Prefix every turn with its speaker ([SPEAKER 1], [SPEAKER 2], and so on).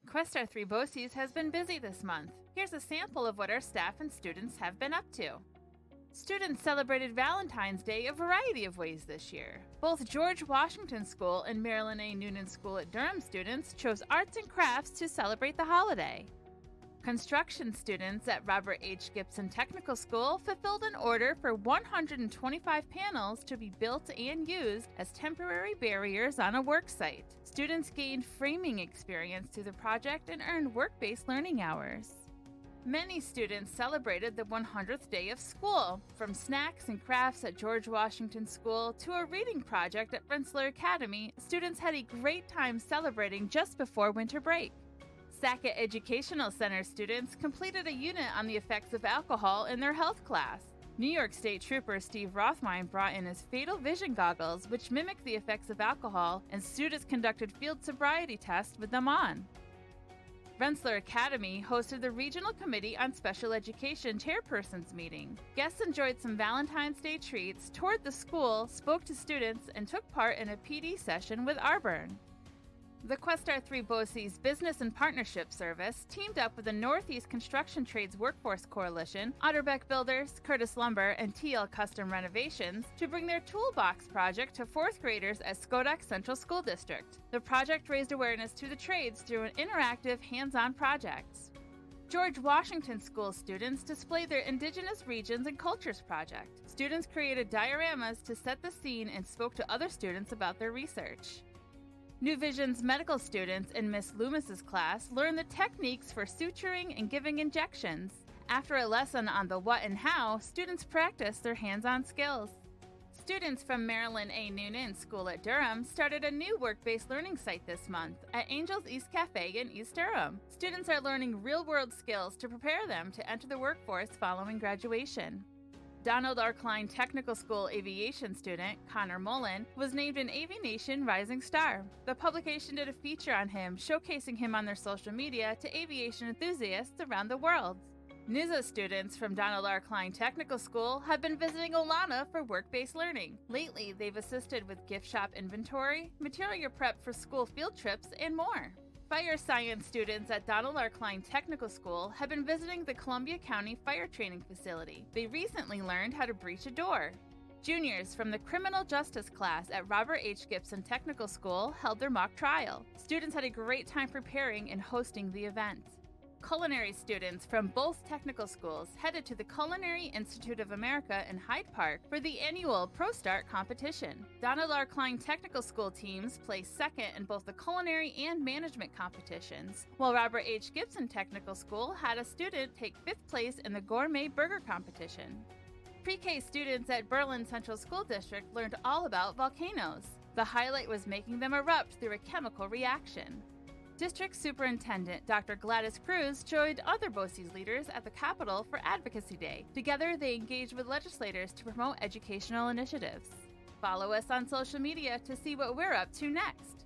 [SPEAKER 1] Questar 3 BOCES has been busy this month. Here's a sample of what our staff and students have been up to. Students celebrated Valentine's Day a variety of ways this year. Both George Washington School and Marilyn A. Noonan School at Durham students chose arts and crafts to celebrate the holiday. Construction students at Robert H. Gibson Technical School fulfilled an order for 125 panels to be built and used as temporary barriers on a work site. Students gained framing experience through the project and earned work-based learning hours. Many students celebrated the 100th day of school, from snacks and crafts at George Washington School to a reading project at Rensselaer Academy. Students had a great time celebrating just before winter break. Sackett Educational Center students completed a unit on the effects of alcohol in their health class. New York State Trooper Steve Rothwein brought in his fatal vision goggles, which mimic the effects of alcohol, and students conducted field sobriety tests with them on. Rensselaer Academy hosted the Regional Committee on Special Education Chairpersons meeting. Guests enjoyed some Valentine's Day treats, toured the school, spoke to students, and took part in a PD session with Arburn. The Questar 3 BOCES Business and Partnership Service teamed up with the Northeast Construction Trades Workforce Coalition, Otterbeck Builders, Curtis Lumber, and TL Custom Renovations to bring their Toolbox project to 4th graders at Schodack Central School District. The project raised awareness to the trades through an interactive, hands-on project. George Washington School students displayed their Indigenous Regions and Cultures project. Students created dioramas to set the scene and spoke to other students about their research. New Vision's medical students in Miss Loomis's class learned the techniques for suturing and giving injections. After a lesson on the what and how, students practiced their hands-on skills. Students from Marilyn A. Noonan School at Durham started a new work-based learning site this month at Angels East Cafe in East Durham. Students are learning real-world skills to prepare them to enter the workforce following graduation. Donald R. Klein Technical School aviation student, Connor Mullen, was named an Aviation Rising Star. The publication did a feature on him, showcasing him on their social media to aviation enthusiasts around the world. NUSA students from Donald R. Klein Technical School have been visiting Olana for work-based learning. Lately, they've assisted with gift shop inventory, material prep for school field trips, and more. Fire science students at Donald R. Klein Technical School have been visiting the Columbia County Fire Training Facility. They recently learned how to breach a door. Juniors from the criminal justice class at Robert H. Gibson Technical School held their mock trial. Students had a great time preparing and hosting the event. Culinary students from both technical schools headed to the Culinary Institute of America in Hyde Park for the annual ProStart competition. Donald R. Klein Technical School teams placed second in both the culinary and management competitions, while Robert H. Gibson Technical School had a student take 5th place in the gourmet burger competition. Pre-K students at Berlin Central School District learned all about volcanoes. The highlight was making them erupt through a chemical reaction. District Superintendent Dr. Gladys Cruz joined other BOCES leaders at the Capitol for Advocacy Day. Together, they engaged with legislators to promote educational initiatives. Follow us on social media to see what we're up to next.